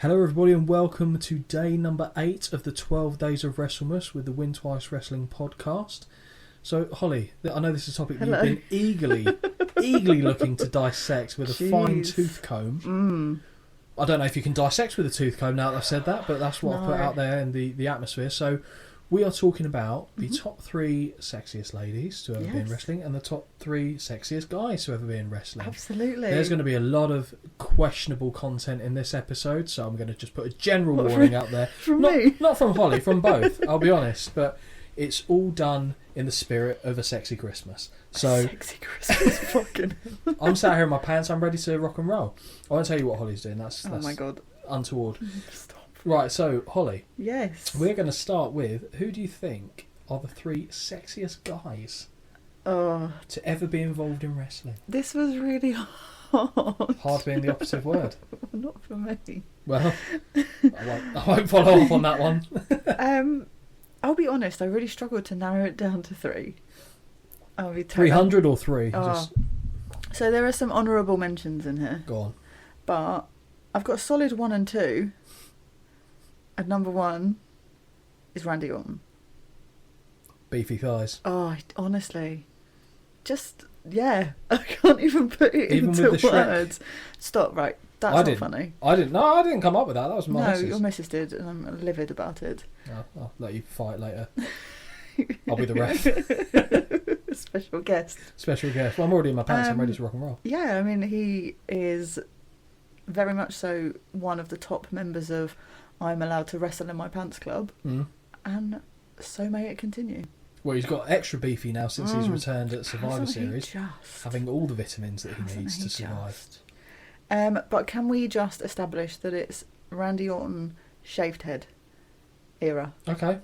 Hello everybody and welcome to day number 8 of the 12 days of WrestleMas with the Win Twice Wrestling podcast. So Holly, I know this is a topic Hello. you've been eagerly looking to dissect with a fine tooth comb. I don't know if you can dissect with a tooth comb now that I've said that, but that's what I've put out there in the atmosphere. So we are talking about the top 3 sexiest ladies to ever be in wrestling and the top 3 sexiest guys to ever be in wrestling. Absolutely. There's going to be a lot of questionable content in this episode, so I'm going to just put a general warning out there. Not from Holly, from both, I'll be honest, but it's all done in the spirit of a sexy Christmas. So sexy Christmas, fucking. I'm sat here in my pants, I'm ready to rock and roll. I won't tell you what Holly's doing, that's oh my god. untoward. Stop. Right, so Holly. Yes. We're going to start with, who do you think are the 3 sexiest guys to ever be involved in wrestling? This was really hard. Hard being the operative word. Not for me. Well, I won't follow up on that one. I'll be honest, I really struggled to narrow it down to 3. I'll be 300 or 3? So there are some honourable mentions in here. Go on. But I've got a solid 1 and 2. And number 1 is Randy Orton. Beefy thighs. Oh, honestly. Just, yeah. I can't even put it Even into with the words. Stop, right. That's not funny. I didn't come up with that. That was my missus. No, your missus did, and I'm livid about it. I'll let you fight later. I'll be the ref. Special guest. Special guest. Well, I'm already in my pants. I'm ready to rock and roll. Yeah, I mean, he is very much so one of the top members of I'm allowed to wrestle in my pants club, and so may it continue. Well, he's got extra beefy now since he's returned at Survivor Hasn't Series, having all the vitamins that he needs to survive. But can we just establish that it's Randy Orton shaved head era? Okay.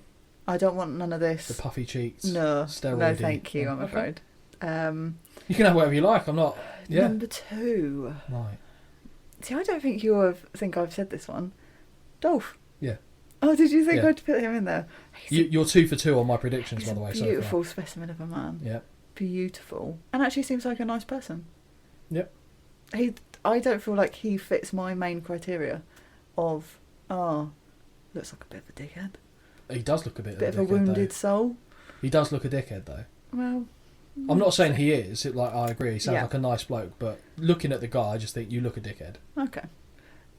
I don't want none of this. The puffy cheeks. No, steroidy. no, thank you. I'm Okay. afraid. You can have whatever you like. I'm not. Yeah. Number 2. Right. See, I don't think think I've said this one. Dolph. Yeah. Oh, did you think Yeah. I'd put him in there? You're 2 for 2 on my predictions, He's by the way. a beautiful specimen of a man. Yeah. Beautiful, and actually seems like a nice person. Yep. I don't feel like he fits my main criteria of looks like a bit of a dickhead. He does look a bit of a wounded soul. He does look a dickhead, though. Well, I'm not saying he is. I agree. He sounds Yeah. like a nice bloke, but looking at the guy, I just think you look a dickhead. Okay.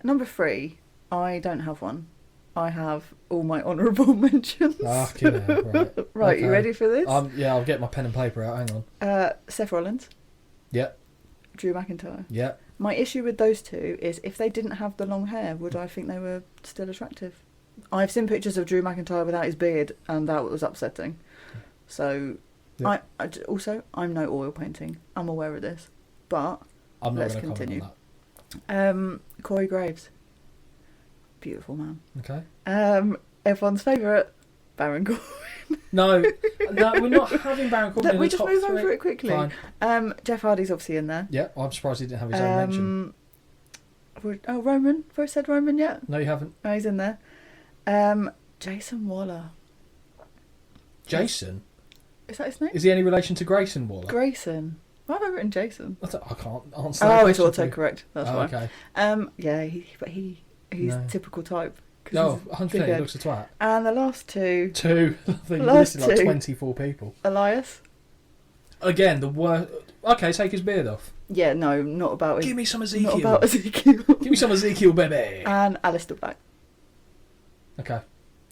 Number 3, I don't have one. I have all my honourable mentions. Fucking hell, right. Right, Okay. you ready for this? Yeah, I'll get my pen and paper out. Hang on. Seth Rollins. Yeah. Drew McIntyre. Yeah. My issue with those 2 is if they didn't have the long hair, would I think they were still attractive? I've seen pictures of Drew McIntyre without his beard, and that was upsetting. So, Yeah. I'm no oil painting. I'm aware of this, but I'm not let's going to continue. comment on that. Corey Graves, beautiful man. Okay. Everyone's favourite, Baron Corbin. No, we're not having Baron Corbin in We the just top move 3. over it quickly. Fine. Jeff Hardy's obviously in there. Yeah, I'm surprised he didn't have his own mention. Roman. Have I said Roman yet? No, you haven't. No, he's in there. Jason Waller. Jason? Is that his name? Is he any relation to Grayson Waller? Grayson. Why have I written Jason? I can't answer that Oh, it's question. autocorrect. That's why. Okay. Yeah, he's No. typical type. No, 100%. He looks a twat. And the last 2. 2. I think you Last listed like 2. 24 people. Elias. Again, the worst. Okay, take his beard off. Yeah, no, not about Give me some Ezekiel. Not about Ezekiel. Give me some Ezekiel, baby. And Alistair Black. Okay.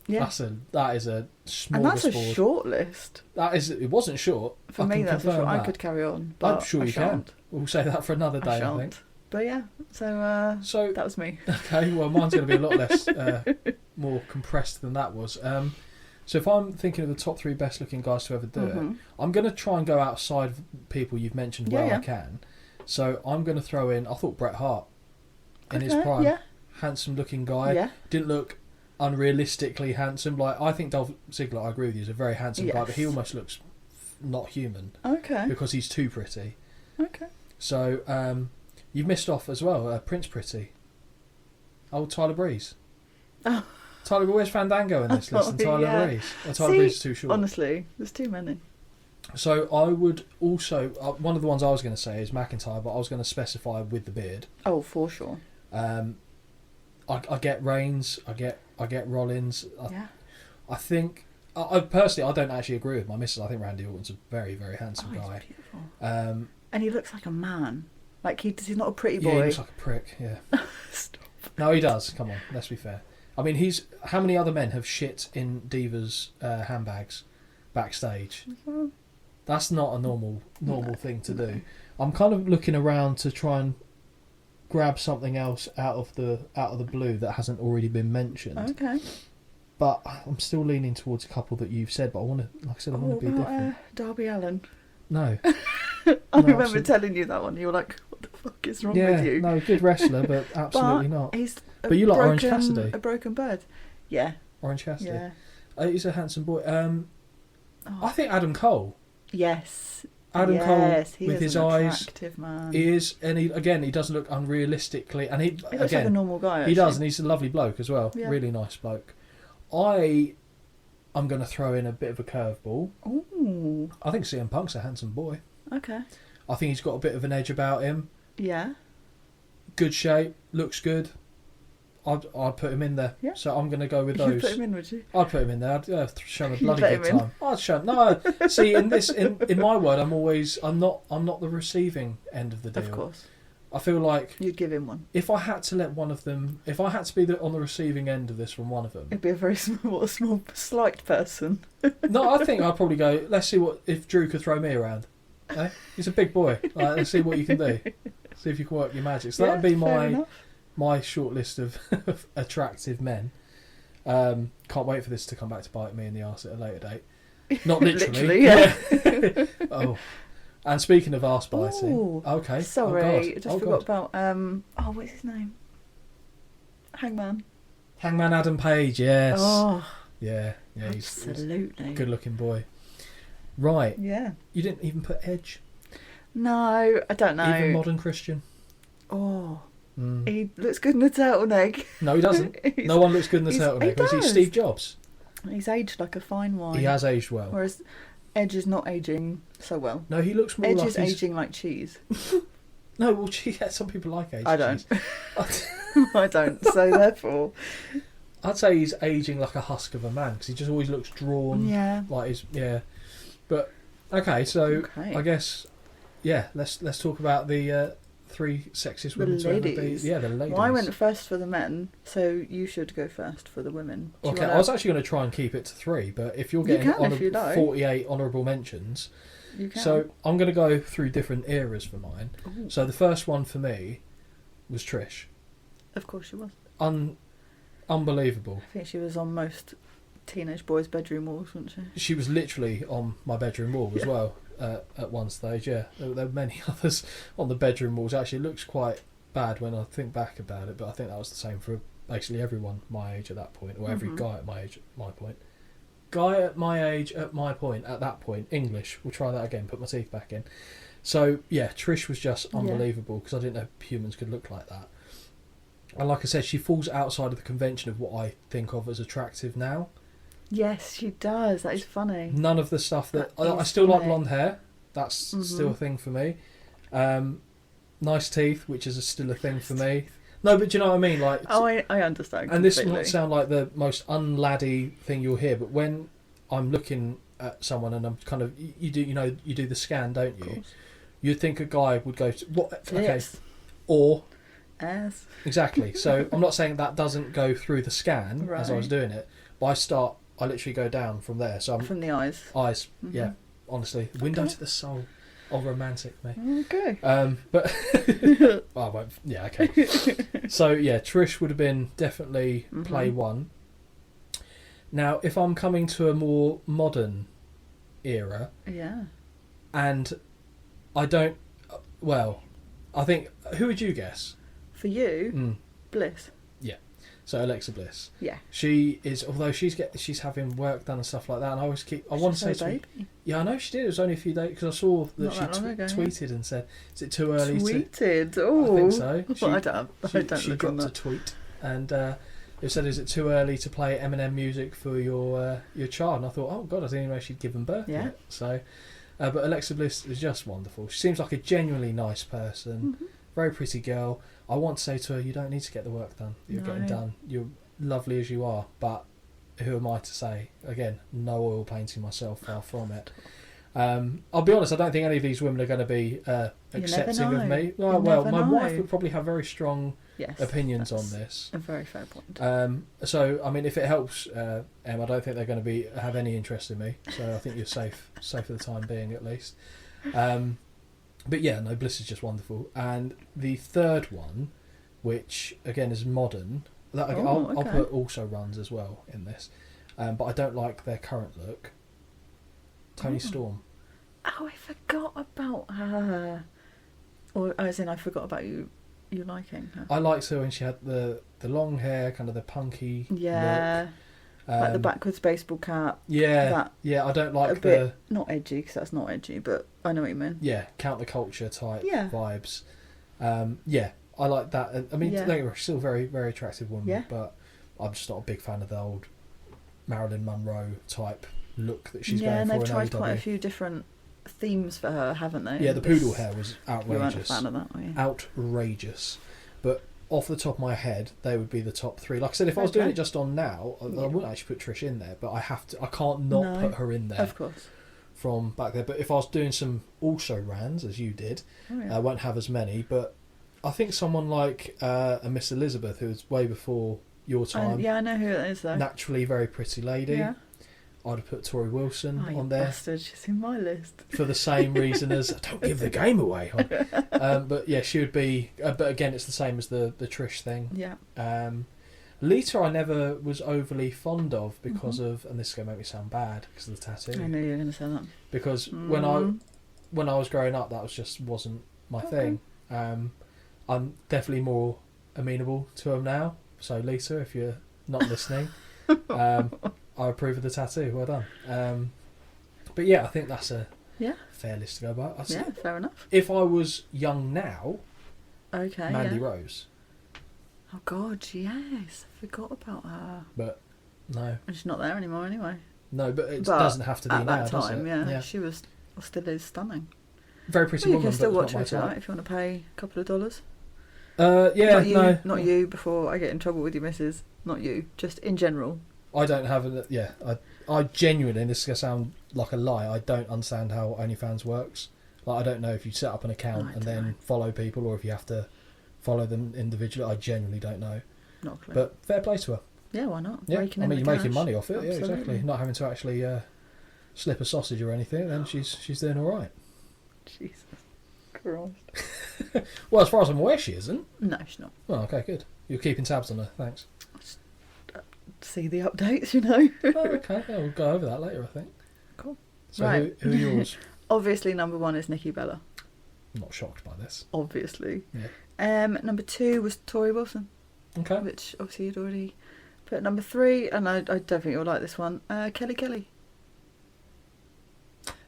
Yeah. That is a smorgasbord. And that's a short list. It wasn't short. For me, that's a short. I could carry on, but I'm sure you can. We'll say that for another day, I think. But yeah, so that was me. Okay, well, mine's going to be a lot less, more compressed than that was. So if I'm thinking of the top 3 best looking guys to ever do it, I'm going to try and go outside of people you've mentioned where I can. So I'm going to throw in, I thought Bret Hart in his prime. Yeah. Handsome looking guy. Yeah. Didn't look unrealistically handsome. Like, I think Dolph Ziggler, I agree with you, is a very handsome guy, but he almost looks not human. Okay. Because he's too pretty. Okay. So, you've missed off as well, Prince Pretty. Old Tyler Breeze. Oh. Tyler, where's Fandango in this list? And Tyler Breeze. Or Tyler Breeze is too short. Honestly, there's too many. So I would also... one of the ones I was going to say is McIntyre, but I was going to specify with the beard. Oh, for sure. I get Reigns, I get Rollins. Yeah. I think I personally I don't actually agree with my missus. I think Randy Orton's a very, very handsome guy. He's beautiful. And he looks like a man. Like he's not a pretty boy. Yeah, he looks like a prick. Yeah. Stop. No, he does. Come on, let's be fair. I mean, how many other men have shit in divas' handbags backstage? Mm-hmm. That's not a normal thing to do. I'm kind of looking around to try and grab something else out of the blue that hasn't already been mentioned. Okay. But I'm still leaning towards a couple that you've said. But I want to, like I said, I want to be different. Darby Allin. No. I remember telling you that one. You were like, "What the fuck is wrong with you?" No, good wrestler, but absolutely not. But you like Orange Cassidy? A broken bird. Yeah. Orange Cassidy. Yeah. He's a handsome boy. I think Adam Cole. Yes. Adam Cole he with is his an eyes. Attractive man. He is, and he doesn't look unrealistically, and he looks like a normal guy. Actually. He does, and he's a lovely bloke as well. Yeah. Really nice bloke. I'm going to throw in a bit of a curveball. Ooh. I think CM Punk's a handsome boy. Okay. I think he's got a bit of an edge about him. Yeah. Good shape, looks good. I'd put him in there. Yeah. So I'm going to go with those. You'd put him in, would you? I'd put him in there. I'd show him a You'd bloody let good him in? time. I'd show him. No, see, in my word, I'm not the receiving end of the deal. Of course. I feel like you'd give him one. If I had to let one of them, if I had to be on the receiving end of this from one of them, it'd be a very slight person. No, I think I'd probably go. Let's see if Drew could throw me around. Eh? He's a big boy. Let's see what you can do. See if you can work your magic. So that'd be my short list of attractive men. Can't wait for this to come back to bite me in the arse at a later date. Not literally. Yeah. Oh. And speaking of arse biting, okay. Sorry, I just forgot about what's his name? Hangman Adam Page, yes. Oh, yeah, absolutely. He's a good-looking boy. Right. Yeah. You didn't even put Edge. No, I don't know. Even modern Christian. Oh, he looks good in a turtleneck. No, he doesn't. No one looks good in the turtleneck. Was he Steve Jobs? He's aged like a fine wine. He has aged well. Whereas Edge is not aging so well. No, he looks more Edge like is aging like cheese. No, well, some people like aged I don't. cheese. I don't. So therefore, I'd say he's aging like a husk of a man because he just always looks drawn. Yeah. Like But okay, so I guess let's talk about the three sexiest women. The ladies. The ladies. Well, I went first for the men, so you should go first for the women. Okay, I was actually going to try and keep it to 3, but if you're getting 48 honourable mentions, you can. So I'm going to go through different eras for mine. Ooh. So the first one for me was Trish. Of course she was. Unbelievable. I think she was on most teenage boys' bedroom walls, wasn't she? She was literally on my bedroom wall as well at one stage, yeah. There were many others on the bedroom walls. Actually, it looks quite bad when I think back about it, but I think that was the same for basically everyone my age at that point, or every guy at my age at my point. Guy at my age at my point, at that point, English. We'll try that again, put my teeth back in. So, yeah, Trish was just unbelievable because I didn't know humans could look like that. And like I said, she falls outside of the convention of what I think of as attractive now. Yes, she does. That is funny. None of the stuff that... I still like blonde hair. That's still a thing for me. Nice teeth, which is still a thing for me. No, but do you know what I mean? Like, I understand. And this might sound like the most unladdie thing you'll hear, but when I'm looking at someone and I'm kind of... You do the scan, don't you? You'd think a guy would go... What? Okay. Or... Ass. Exactly. So I'm not saying that doesn't go through the scan as I was doing it, but I literally go down from there. So I'm from the eyes. Yeah. Honestly, window to the soul. Oh, romantic, mate. Okay. But I won't. Yeah. Okay. So yeah, Trish would have been definitely play one. Now, if I'm coming to a more modern era, and I don't. Well, I think. Who would you guess? For you, Bliss. Yeah. So Alexa Bliss. Yeah. She is, although she's having work done and stuff like that, and I always I want to say yeah, I know she did. It was only a few days because I saw that she tweeted and said, "Is it too early?" Tweeted. Oh, I think so. I don't she look dropped on that. a tweet and it said, "Is it too early to play Eminem music for your child?" And I thought, oh god, I didn't even know she'd given birth yet. So, but Alexa Bliss is just wonderful. She seems like a genuinely nice person. Very pretty girl. I want to say to her, you don't need to get the work done. You're getting done. You're lovely as you are, but who am I to say? Again, no oil painting myself, far from it. I'll be honest, I don't think any of these women are going to be accepting of me. Oh, well, my wife would probably have very strong opinions on this. A very fair point. So, I mean, if it helps, Em, I don't think they're going to have any interest in me. So I think you're safe for the time being, at least. But yeah, no, Bliss is just wonderful. And the third one, which again is modern, I'll put also runs as well in this, but I don't like their current look. Toni Storm. Oh, I forgot about her. Or as in, I forgot about you liking her. I liked her when she had the long hair, kind of the punky look. Like the backwards baseball cap. Yeah, I don't like bit, not edgy, because that's not edgy, but I know what you mean. Yeah, counterculture type vibes. I like that. I mean, they were still very, very attractive women, but I'm just not a big fan of the old Marilyn Monroe type look that she's going for. Yeah, and they've tried quite a few different themes for her, haven't they? Yeah, the poodle hair was outrageous. You weren't a fan of that, were you? Outrageous. But off the top of my head, they would be the top three. Like I said, if I was doing it just on now, I wouldn't actually put Trish in there, but I can't not put her in there. Of course. From back there. But if I was doing some also rans, as you did, I won't have as many, but I think someone like a Miss Elizabeth, who was way before your time. I know who it is, though. Naturally very pretty lady. Yeah. I'd have put Tori Wilson on there. Bastard, she's in my list. For the same reason as... Don't give the game away. But yeah, she would be... but again, it's the same as the Trish thing. Yeah. Lita I never was overly fond of because of... And this is going to make me sound bad because of the tattoo. I knew you were going to say that. Because when I was growing up, that wasn't my thing. I'm definitely more amenable to them now. So Lisa, if you're not listening... I approve of the tattoo. Well done. But yeah, I think that's a fair list to go by. Fair enough. If I was young now, Mandy Rose. Oh God, yes, I forgot about her. But no, she's not there anymore anyway. No, but it doesn't have to be at now, that time. does it? Yeah, she was, or still is, stunning. Very pretty woman. You can still but watch not her my type. if you want to pay a couple of dollars. Not you. Before I get in trouble with your missus. Not you. Just in general. I don't have a... Yeah, I genuinely, and this is going to sound like a lie, I don't understand how OnlyFans works. Like, I don't know if you set up an account and then follow people or if you have to follow them individually. I genuinely don't know. Not clear. But fair play to her. Yeah, why not? Yeah, you're making money off it. Absolutely. Yeah, exactly. Not having to actually slip a sausage or anything, then she's doing all right. Jesus Christ. Well, as far as I'm aware, she isn't. No, she's not. Oh, okay, good. You're keeping tabs on her. Thanks. See the updates, you know. Oh, okay, we'll go over that later, I think. Cool. So right. Who are yours? Obviously, number one is Nikki Bella. I'm not shocked by this. Obviously. Yeah. Number two was Tori Wilson. Okay. Which obviously you'd already put at number three, and I don't think you'll like this one. Kelly.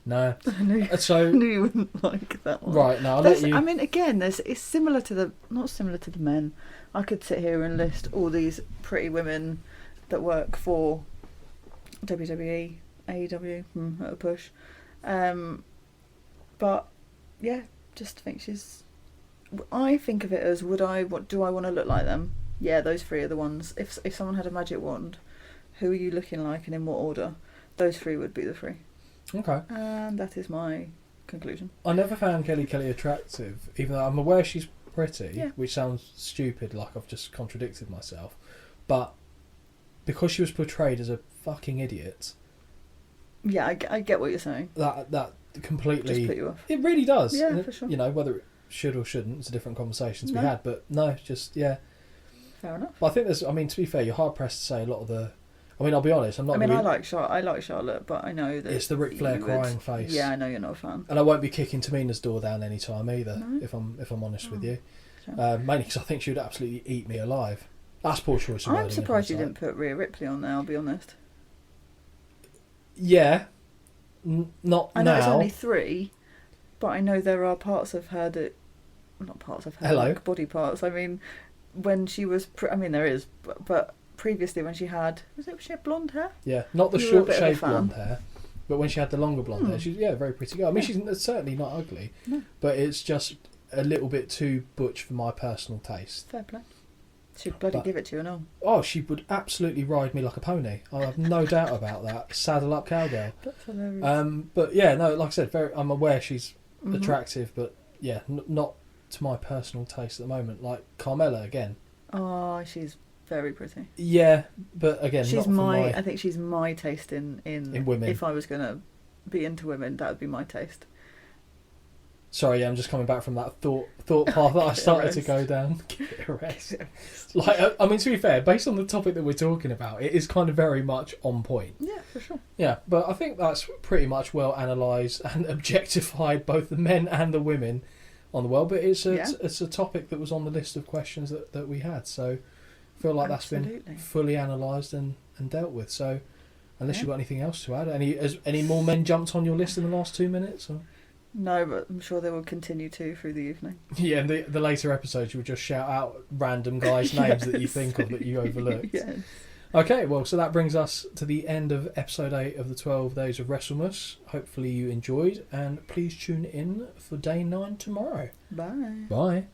No. I knew you wouldn't like that one. Right, no, I'll let you... I mean, again, it's similar to the... Not similar to the men. I could sit here and list all these pretty women that work for WWE, AEW, at a push. But, yeah, just think she's... I think of it as, do I want to look like them? Yeah, those three are the ones. If someone had a magic wand, who are you looking like and in what order? Those three would be the three. Okay. And that is my conclusion. I never found Kelly attractive, even though I'm aware she's pretty, which sounds stupid, like I've just contradicted myself. But because she was portrayed as a fucking idiot... Yeah, I get what you're saying. That completely... Just put you off. It really does. Yeah, for sure. You know, whether it should or shouldn't, it's a different conversation to be had. But no, just, yeah. Fair enough. But I think to be fair, you're hard-pressed to say a lot of the... I mean, I'll be honest, I'm not... I like Charlotte, but I know that... It's the Ric Flair crying face. Yeah, I know you're not a fan. And I won't be kicking Tamina's door down any time either, if I'm honest with you. Sure. Mainly because I think she would absolutely eat me alive. That's poor choice of wording. I'm surprised you didn't put Rhea Ripley on there, I'll be honest. Yeah. Not now. I know it's only three, but I know there are parts of her that... Not parts of her, like body parts. I mean, when she was... there is, but previously when she had... she had blonde hair? Yeah, not the short shaved blonde hair, but when she had the longer blonde hair, she's a very pretty girl. I mean, she's certainly not ugly, but it's just a little bit too butch for my personal taste. Fair play. She'd bloody give it to you and all. Oh, she would absolutely ride me like a pony. I have no doubt about that. Saddle up, cowgirl. That's hilarious. But yeah, no, like I said, I'm aware she's attractive, but yeah, not to my personal taste at the moment. Like Carmella again. Oh, she's very pretty. Yeah, but again, she's not I think she's my taste in women. If I was going to be into women, that would be my taste. Sorry, yeah, I'm just coming back from that thought path that I started to go down. Give it a rest. Like, I mean, to be fair, based on the topic that we're talking about, it is kind of very much on point. Yeah, for sure. Yeah, but I think that's pretty much well analysed and objectified both the men and the women on the world. But it's a topic that was on the list of questions that we had. So I feel like that's been fully analysed and dealt with. So unless you've got anything else to add, any more men jumped on your list in the last 2 minutes? Or? No, but I'm sure they will continue to through the evening. Yeah, and the later episodes you would just shout out random guys' names that you think of that you overlooked. Yes. Okay, well, so that brings us to the end of episode 8 of the 12 Days of WrestleMas. Hopefully you enjoyed, and please tune in for day 9 tomorrow. Bye. Bye.